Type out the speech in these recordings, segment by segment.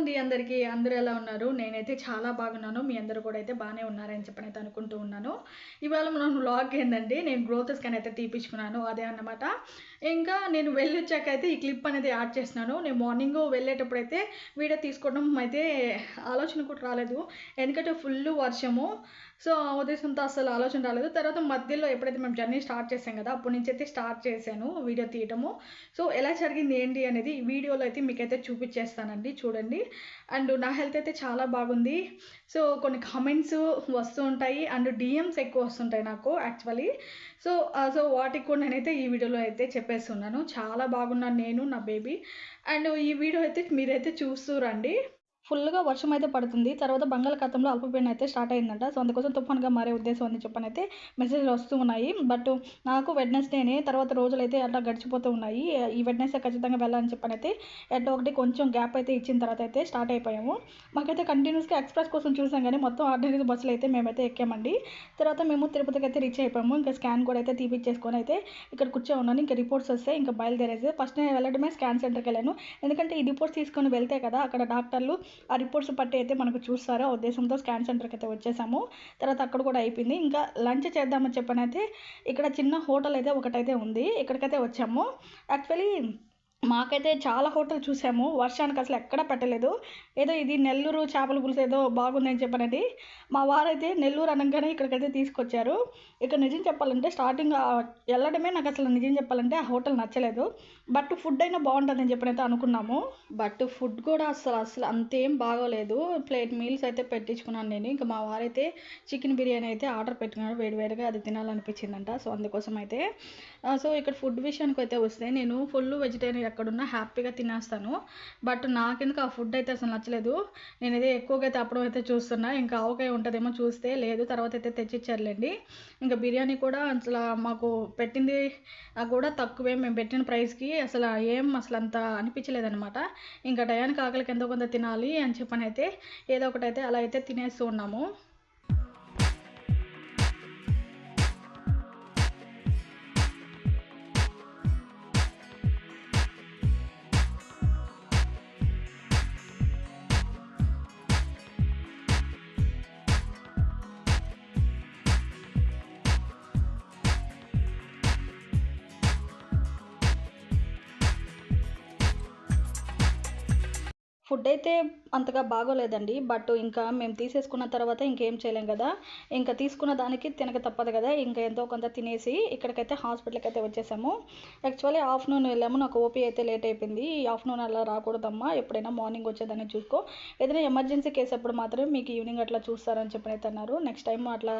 అండి అందరికీ. అందరూ ఎలా ఉన్నారు? నేనైతే చాలా బాగున్నాను. మీ అందరూ కూడా అయితే బానే ఉన్నారని చెప్పనైతే అనుకుంటూ ఉన్నాను. ఇవాళ మన వ్లాగ్ ఏందంటే నేను గ్రోత్ స్కాన్ అయితే తీపిచ్చుకున్నాను. అదే అన్నమాట. ఇంకా నేను వెళ్ళొచ్చాకైతే ఈ క్లిప్ అనేది యాడ్ చేస్తున్నాను. నేను మార్నింగు వెళ్ళేటప్పుడైతే వీడియో తీసుకోవడం అయితే ఆలోచన కూడా రాలేదు. ఎందుకంటే ఫుల్లు వర్షము. సో, ఆ ఉద్దేశంతో అస్సలు ఆలోచన రాలేదు. తర్వాత మధ్యలో ఎప్పుడైతే మేము జర్నీ స్టార్ట్ చేసాం కదా! అప్పటి నుంచి అయితే స్టార్ట్ చేశాను వీడియో తీయటము. సో, ఎలా జరిగింది ఏంటి అనేది ఈ వీడియోలో అయితే మీకైతే చూపిచ్చేస్తానండి చూడండి. అండ్ నా హెల్త్ అయితే చాలా బాగుంది. సో, కొన్ని కామెంట్స్ వస్తూ ఉంటాయి. అండ్ డీఎమ్స్ ఎక్కువ వస్తుంటాయి నాకు యాక్చువల్లీ. సో, వాటికి కూడా నేనైతే ఈ వీడియోలో అయితే చెప్పేస్తున్నాను. చాలా బాగున్నాను నేను, నా బేబీ. అండ్ ఈ వీడియో అయితే మీరైతే చూస్తూ రండి. ఫుల్‌గా వర్షం అయితే పడుతుంది. తర్వాత బంగాళాఖాతంలో అల్పపీడనం అయితే స్టార్ట్ అయిందంట. సో, అందుకోసం తుఫాన్‌గా మారే ఉద్దేశం అని చెప్పనైతే మెసేజ్‌లు వస్తూ ఉన్నాయి. బట్ నాకు వెడ్నెస్‌డేనే తర్వాత రోజులైతే అట్లా గడిచిపోతూ ఉన్నాయి. ఈ వెడ్నెస్‌డే ఖచ్చితంగా వెళ్ళాలని చెప్పనైతే ఎట్టో ఒకటి కొంచెం గ్యాప్ అయితే ఇచ్చిన తర్వాత అయితే స్టార్ట్ అయిపోయాము. మాకైతే కంటిన్యూస్‌గా ఎక్స్‌ప్రెస్ కోసం చూసాం గానీ మొత్తం ఆర్డినరీ బస్సులు అయితే మేమైతే ఎక్కామండి. తర్వాత మేము తిరుపతికైతే రీచ్ అయిపోయాము. ఇంకా స్కాన్ కూడా అయితే తీపిచ్చేసుకొని అయితే ఇక్కడ కూర్చొని ఉన్నాను. ఇంకా రిపోర్ట్స్ వస్తే ఇంకా బయలుదేరేసి ఫస్ట్ నేను వెళ్ళడమే స్కాన్ సెంటర్‌కెళ్ళాను. ఎందుకంటే ఈ రిపోర్ట్స్ తీసుకొని వెళ్తే కదా అక్కడ డాక్టర్లు ఆ రిపోర్ట్స్ పట్టి అయితే మనకు చూస్తారు. ఆ ఉద్దేశంతో స్కాన్ సెంటర్‌కి అయితే వచ్చేసాము. తర్వాత అక్కడ కూడా అయిపోయింది. ఇంకా లంచ్ చేద్దామని చెప్పనైతే ఇక్కడ చిన్న హోటల్ అయితే ఒకటైతే ఉంది. ఇక్కడికైతే వచ్చాము. యాక్చువల్లీ మాకైతే చాలా హోటల్ చూసాము. వర్షానికి అసలు ఎక్కడ పెట్టలేదు. ఏదో ఇది నెల్లూరు చేపల పులుసు ఏదో బాగుందని చెప్పనని మా వారైతే నెల్లూరు అనంగానే ఇక్కడికైతే తీసుకొచ్చారు. ఇక్కడ నిజం చెప్పాలంటే స్టార్టింగ్ ఎళ్ళడమే నాకు అసలు నిజం చెప్పాలంటే ఆ హోటల్ నచ్చలేదు. బట్ ఫుడ్ అయినా బాగుంటుందని చెప్పనైతే అనుకున్నాము. బట్ ఫుడ్ కూడా అసలు అంతేం బాగోలేదు. ప్లేట్ మీల్స్ అయితే పెట్టించుకున్నాను నేను. ఇంకా మా వారైతే చికెన్ బిర్యానీ అయితే ఆర్డర్ పెట్టుకున్నాడు. వేడి వేడిగా అది తినాలనిపించిందంట. సో, అందుకోసం అయితే సో, ఇక్కడ ఫుడ్ విషయానికి అయితే వస్తే నేను ఫుల్ వెజిటేరియన్ ఎక్కడున్నా హ్యాపీగా తినేస్తాను. బట్ నాకెందుకు ఆ ఫుడ్ అయితే అసలు నచ్చలేదు. నేనైతే ఎక్కువగా అయితే అప్పడం అయితే చూస్తున్నా. ఇంకా ఆవకాయ ఉంటదేమో చూస్తే లేదు. తర్వాత అయితే తెచ్చిచ్చారులెండి. ఇంకా బిర్యానీ కూడా అసల మాకు పెట్టింది కూడా తక్కువే. మేము పెట్టిన ప్రైస్‌కి అసలంత అనిపించలేదనమాట. ఇంకా టయానికి ఆకలికి ఎంతో కొంత తినాలి అని చెప్పనైతే ఏదో ఒకటైతే అలా అయితే తినేస్తూ ఉన్నాము. ఫుడ్ అయితే అంతగా బాగోలేదండి. బట్ ఇంకా మేము తీసేసుకున్న తర్వాత ఇంకేం చేయలేం గదా! ఇంకా తీసుకున్న దానికి తినక తప్పదు గదా! ఇంకా ఎంతో కొంత తినేసి ఇక్కడికైతే హాస్పిటల్‌కైతే వచ్చేసాము. యాక్చువల్లీ ఆఫ్టర్‌నూన్ వెళ్ళాము. నాకు ఓపీ అయితే లేట్ అయిపోయింది. ఈ ఆఫ్టర్‌నూన్ అలా రాకూడదమ్మా. ఎప్పుడైనా మార్నింగ్ వచ్చేదాన్ని చూసుకో. ఏదైనా ఎమర్జెన్సీ కేస్ అప్పుడు మాత్రమే మీకు ఈవినింగ్ అట్లా చూస్తారని చెప్పనైతే అన్నారు. నెక్స్ట్ టైమ్ అట్లా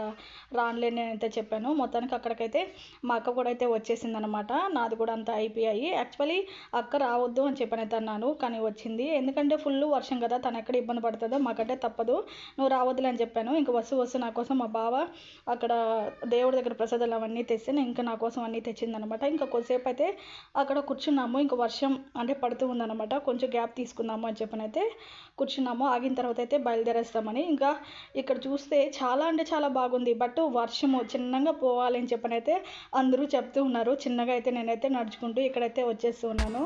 రానులే నేనైతే చెప్పాను. మొత్తానికి అక్కడికైతే మా అక్క కూడా అయితే వచ్చేసిందనమాట. నాది కూడా అంతా అయిపోయాయి. యాక్చువల్లీ అక్క రావద్దు అని చెప్పనైతే అన్నాను. కానీ వచ్చింది. ఎందుకంటే ఫుల్లు వర్షం కదా! తను ఎక్కడ ఇబ్బంది పడుతదో మాకంటే తప్పదు. నువ్వు రావద్దులే అని చెప్పాను. ఇంక వస్తూ నా కోసం మా బావ అక్కడ దేవుడి దగ్గర ప్రసాదాలు అవన్నీ తెస్తే ఇంకా నా కోసం అన్నీ తెచ్చిందనమాట. ఇంకా కొద్దిసేపు అయితే అక్కడ కూర్చున్నాము. ఇంక వర్షం అంటే పడుతూ ఉందనమాట. కొంచెం గ్యాప్ తీసుకుందాము అని చెప్పనైతే కూర్చున్నాము. ఆగిన తర్వాత అయితే బయలుదేరేస్తామని. ఇంకా ఇక్కడ చూస్తే చాలా అంటే చాలా బాగుంది. బట్ వర్షము చిన్నగా పోవాలి అని చెప్పనైతే అందరూ చెప్తూ ఉన్నారు. చిన్నగా అయితే నేనైతే నడుచుకుంటూ ఇక్కడైతే వచ్చేస్తూ ఉన్నాను.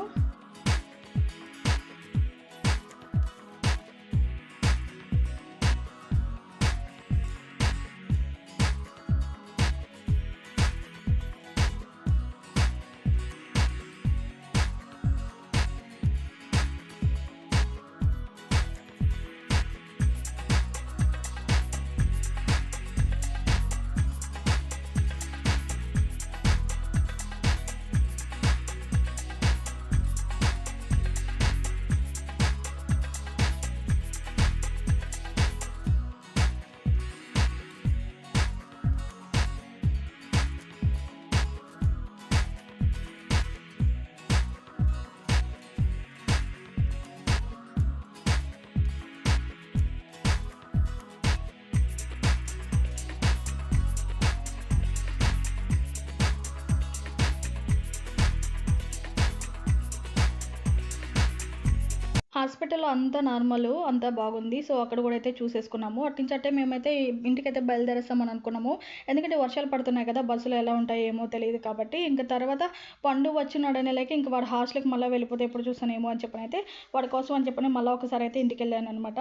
హాస్పిటల్‌లో అంతా నార్మలు. అంతా బాగుంది. సో, అక్కడ గూడా అయితే చూసేసుకున్నాము. అటునుంచి అట్టే మేమైతే ఇంటికైతే బయలుదేరేస్తామని అనుకున్నాము. ఎందుకంటే వర్షాలు పడుతున్నాయి కదా! బస్సులు ఎలా ఉంటాయో ఏమో తెలీదు కాబట్టి. ఇంక తర్వాత పండు వచ్చినాడనే లెక్క ఇంక వాడు హాస్టల్‌కి మళ్ళా వెళ్ళిపోతే ఎప్పుడు చూస్తానేమో అని చెప్పనైతే వాడి కోసం అని చెప్పని మళ్ళా ఒకసారి అయితే ఇంటికెళ్ళాననమాట.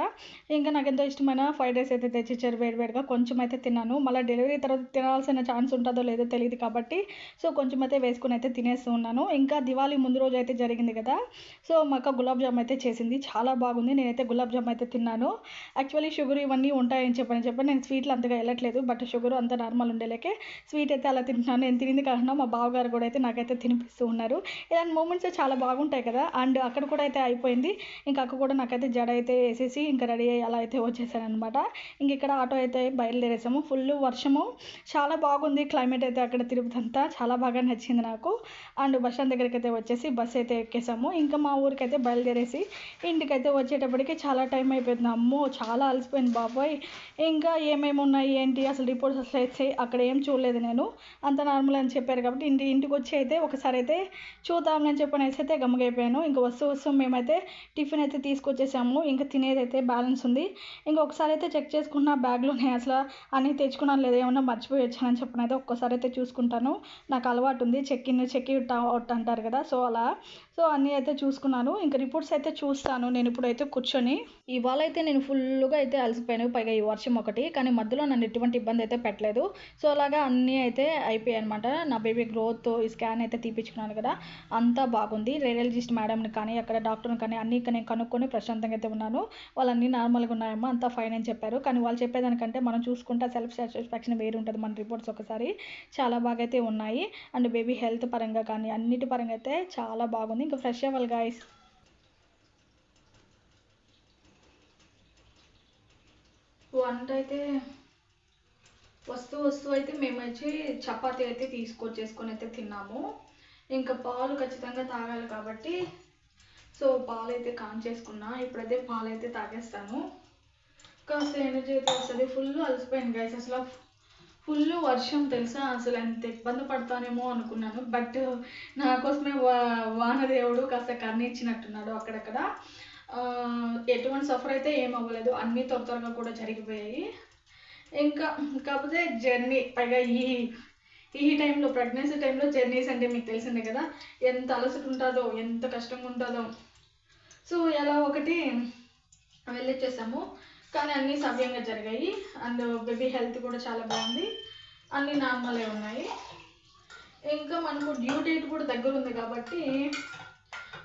ఇంకా నాకెంతో ఇష్టమైన ఫ్రైడ్ రైస్ అయితే తెచ్చిచ్చారు వేడి వేడిగా. కొంచెం అయితే తిన్నాను. మళ్ళా డెలివరీ తర్వాత తినాల్సిన ఛాన్స్ ఉంటదో లేదో తెలీదు కాబట్టి సో, కొంచెం అయితే వేసుకొని అయితే తినేస్తూ ఉన్నాను. ఇంకా దివాళీ ముందు రోజు అయితే జరిగింది కదా! సో, మా అక్క గులాబ్ జామ్ అయితే చేసింది. చాలా బాగుంది. నేనైతే గులాబ్ జామ్ అయితే తిన్నాను. యాక్చువల్లీ షుగర్ ఇవన్నీ ఉంటాయని చెప్పి నేను స్వీట్లు అంతగా ఎళ్ళట్లేదు. బట్ షుగర్ అంతా నార్మల్ ఉండేలకే స్వీట్ అయితే అలా తింటున్నాను. నేను తినింది కాకుండా మా బావగారు కూడా అయితే నాకైతే తినిపిస్తూ ఉన్నారు. ఇలాంటి మూమెంట్స్ చాలా బాగుంటాయి కదా! అండ్ అక్కడ కూడా అయితే అయిపోయింది. ఇంకా అక్క కూడా నాకైతే జడ అయితే ఏసేసి ఇంకా రెడీ అయ్యి అలా అయితే వచ్చేసాననమాట. ఇంక ఇక్కడ ఆటో అయితే బయలుదేరేసాము. ఫుల్లు వర్షము. చాలా బాగుంది క్లైమేట్ అయితే అక్కడ తిరుపతి అంతా. చాలా బాగా నచ్చింది నాకు. అండ్ బస్ స్టాండ్ దగ్గరికైతే వచ్చేసి బస్ అయితే ఎక్కేసాము. ఇంకా మా ఊరికైతే బయలుదేరేసి ఇంటికైతే వచ్చేటప్పటికి చాలా టైం అయిపోయింది. అమ్మో! చాలా అలసిపోయింది బాబోయ్! ఇంకా ఏమేమి ఉన్నాయి ఏంటి అసలు రిపోర్ట్స్ అసలు అయితే అక్కడ ఏం చూడలేదు నేను. అంతా నార్మల్ అని చెప్పారు కాబట్టి ఇంటికొచ్చి అయితే ఒకసారి అయితే చూద్దాంలే అని చెప్పనేసి అయితే గమ్ముగైపోయాను. ఇంక వస్తూ మేమైతే టిఫిన్ అయితే తీసుకొచ్చేసాము. ఇంకా తినేదైతే బ్యాలెన్స్ ఉంది. ఇంకొకసారి అయితే చెక్ చేసుకున్న బ్యాగ్‌లోనే అసలు అన్నీ తెచ్చుకున్నానో లేదో ఏమన్నా మర్చిపోయి వచ్చానని చెప్పనైతే ఒక్కసారి అయితే చూసుకుంటాను. నాకు అలవాటు ఉంది. చెక్ అవుట్ అంటారు కదా! సో, అలా. సో, అన్నీ అయితే చూసుకున్నాను. ఇంక రిపోర్ట్స్ అయితే చూస్తాను నేను ఇప్పుడైతే కూర్చొని. ఇవాళైతే నేను ఫుల్లుగా అయితే అలసిపోయాను. పైగా ఈ వర్షం ఒకటి. కానీ మధ్యలో నన్ను ఎటువంటి ఇబ్బంది అయితే పెట్టలేదు. సో, అలాగా అన్నీ అయితే అయిపోయాయనమాట. నా బేబీ గ్రోత్ ఈ స్కాన్ అయితే తీపిచ్చుకున్నాను కదా! అంతా బాగుంది. రేడియాలజిస్ట్ మేడంని కానీ, అక్కడ డాక్టర్‌ని కానీ అన్నీ నేను కనుక్కొని ప్రశాంతంగా అయితే ఉన్నాను. వాళ్ళన్నీ నార్మల్‌గా ఉన్నాయమ్మా అంతా ఫైన్ అని చెప్పారు. కానీ వాళ్ళు చెప్పేదానికంటే మనం చూసుకుంటే సెల్ఫ్ సాటిస్ఫాక్షన్ వేరు ఉంటది మన రిపోర్ట్స్ ఒకసారి. చాలా బాగా అయితే ఉన్నాయి. అండ్ బేబీ హెల్త్ పరంగా కానీ అన్నిటి పరంగా అయితే చాలా బాగుంది. ఇంకా ఫ్రెష్ అవ్వాలి గైస్. వంట అయితే వస్తూ అయితే మేమొచ్చి చపాతీ అయితే తీసుకొచ్చేసుకొని అయితే తిన్నాము. ఇంకా పాలు ఖచ్చితంగా తాగాలి కాబట్టి సో, పాలైతే కాంచేసుకున్నా. ఇప్పుడైతే పాలైతే తాగేస్తాను. కాస్త ఎనర్జీ అయితే వస్తది. ఫుల్ అలసిపోయాను గైస్. అసల ఫుల్లు వర్షం తెలుసా? అసలు ఎంత ఇబ్బంది పడతానేమో అనుకున్నాను. బట్ నా కోసమే వానదేవుడు కాస్త కరుణించినట్టున్నాడు అక్కడక్కడ. ఎటువంటి సఫర్ అయితే ఏం అవ్వలేదు. అన్నీ త్వరగా కూడా జరిగిపోయాయి. ఇంకా కాకపోతే జర్నీ పైగా ఈ టైంలో ప్రెగ్నెన్సీ టైంలో జర్నీస్ అంటే మీకు తెలిసిందే కదా! ఎంత అలసట ఉంటుందో, ఎంత కష్టంగా ఉంటుందో. సో, ఎలా ఒకటి వెళ్ళొచ్చేసాము. కానీ అన్నీ సవ్యంగా జరిగాయి. అండ్ బేబీ హెల్త్ కూడా చాలా బాగుంది. అన్నీ నార్మలే ఉన్నాయి. ఇంకా మనకు డ్యూ డేట్ కూడా దగ్గర ఉంది కాబట్టి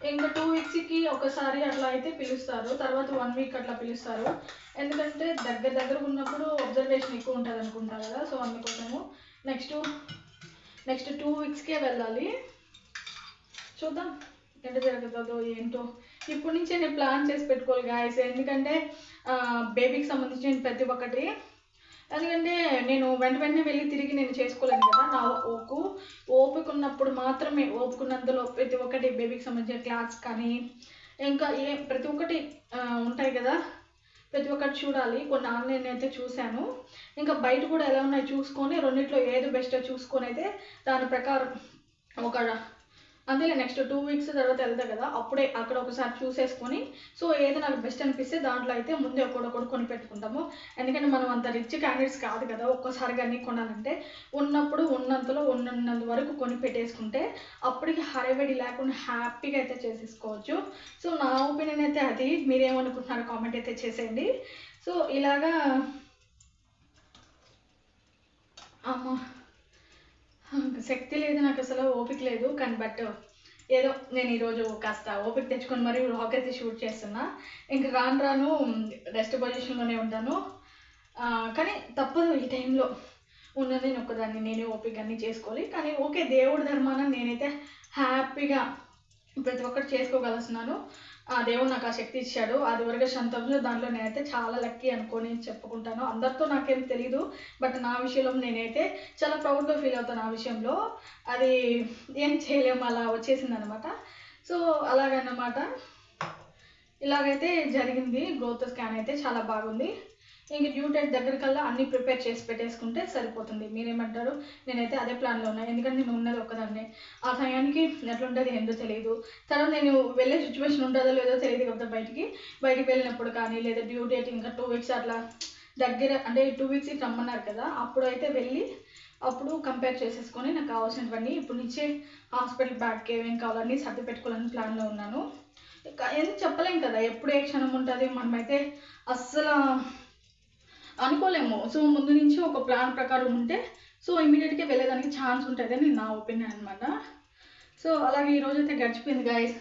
ఇంకా 2 వీక్స్‌కి ఒకసారి అట్లా అయితే పిలుస్తారు. తర్వాత 1 వీక్ అట్లా పిలుస్తారు. ఎందుకంటే దగ్గరగా ఉన్నప్పుడు అబ్జర్వేషన్ ఎక్కువ ఉంటుంది అనుకుంటా కదా! సో, అందుకోసము నెక్స్ట్ 2 వీక్స్‌కే వెళ్ళాలి. చూద్దాం ఎంత జరుగుతుందో ఏంటో. ఇప్పటి నుంచే నేను ప్లాన్ చేసి పెట్టుకోవాలి గాయ్స్. ఎందుకంటే బేబీకి సంబంధించిన ప్రతి ఒక్కటి. ఎందుకంటే నేను వెంటనే వెళ్ళి తిరిగి నేను చేసుకోలేను కదా! నా ఓపిక ఉన్నప్పుడు మాత్రమే ఓపికున్నంతలో ప్రతి ఒక్కటి బేబీకి సంబంధించిన క్లాత్స్ కానీ ఇంకా ప్రతి ఒక్కటి ఉంటాయి కదా! ప్రతి ఒక్కటి చూడాలి. కొన్ని ఆన్‌లైన్ అయితే చూశాను. ఇంకా బయట కూడా ఎలా ఉన్నాయో చూసుకొని రెండిట్లో ఏది బెస్టో చూసుకొని అయితే దాని ప్రకారం ఒక అంతేలే నెక్స్ట్ 2 వీక్స్ తర్వాత వెళ్తా కదా! అప్పుడే అక్కడ ఒకసారి చూసేసుకొని సో, ఏది నాకు బెస్ట్ అనిపిస్తే దాంట్లో అయితే ముందే ఒక్కొక్కటి కొని పెట్టుకుంటాము. ఎందుకంటే మనం అంత రిచ్ క్యాండిడేట్స్ కాదు కదా! ఒక్కసారిగా అన్నీ కొనాలంటే ఉన్నప్పుడు ఉన్నంతలో ఉన్నంత వరకు కొని పెట్టేసుకుంటే అప్పటికి హడావిడి లేకుండా హ్యాపీగా అయితే చేసేసుకోవచ్చు. సో, నా ఒపీనియన్ అయితే అది. మీరేమనుకుంటున్నారో కామెంట్ అయితే చేసేయండి. సో, ఇలాగా అమ్మ శక్తి లేదు నాకసలు. ఓపిక లేదు. కానీ బట్ ఏదో నేను ఈరోజు కాస్త ఓపిక తెచ్చుకొని మరీ వ్లాగ్ అయితే షూట్ చేస్తున్నా. ఇంక రాను రెస్ట్ పొజిషన్‌లోనే ఉంటాను. కానీ తప్పదు ఈ టైంలో. ఉన్నది నేను ఒక్కదాన్ని. నేనే ఓపికగా అన్నీ చేసుకోవాలి. కానీ ఓకే దేవుడి ధర్మాన నేనైతే హ్యాపీగా ప్రతి ఒక్కటి చేసుకోగలుగుతున్నాను. దేవుడు నాకు ఆ శక్తి ఇచ్చాడు. అది వరకు సంతోషంలో దాంట్లో నేనైతే చాలా లక్కీ అనుకోని చెప్పుకుంటాను. అందరితో నాకేం తెలీదు. బట్ నా విషయంలో నేనైతే చాలా ప్రౌడ్‌గా ఫీల్ అవుతాను ఆ విషయంలో. అది ఏం చేయలేము అలా వచ్చేసిందనమాట. సో, అలాగనమాట. ఇలాగైతే జరిగింది. గ్రోత్ స్కాన్ అయితే చాలా బాగుంది. ఇంక డ్యూ డేట్ దగ్గరకల్లా అన్నీ ప్రిపేర్ చేసి పెట్టేసుకుంటే సరిపోతుంది. మీరేమంటారు? నేనైతే అదే ప్లాన్లో ఉన్నా. ఎందుకంటే నేను ఉన్నది ఒక్కదాన్నే. ఆ టయానికి ఎట్లుంటుంది ఏందో తెలియదు. తర్వాత నేను వెళ్ళే సిచ్యువేషన్ ఉంటుందో లేదో తెలియదు కదా బయటికి వెళ్ళినప్పుడు కానీ, లేదా డ్యూ డేట్ ఇంకా 2 వీక్స్ అట్లా దగ్గర, అంటే 2 వీక్స్కి రమ్మన్నారు కదా, అప్పుడైతే వెళ్ళి అప్పుడు కంపేర్ చేసేసుకొని నాకు కావాల్సినవన్నీ ఇప్పుడు నుంచే హాస్పిటల్ బ్యాగ్కి ఏమేమి కావాలో అన్నీ సర్ది పెట్టుకోవాలని ప్లాన్లో ఉన్నాను. ఎందుకు చెప్పలేం కదా, ఎప్పుడు ఏ క్షణం ఉంటుంది, మనమైతే అస్సలు అనుకోలేము. సో ముందు నుంచి ఒక ప్లాన్ ప్రకారం ఉంటే సో ఇమీడియట్గా వెళ్ళేదానికి ఛాన్స్ ఉంటుందని నా ఒపీనియన్ అనమాట. సో అలాగే ఈరోజు అయితే గడిచిపోయింది గాయస్.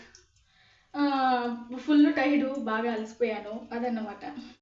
ఫుల్ టైర్డు, బాగా అలసిపోయాను, అదన్నమాట.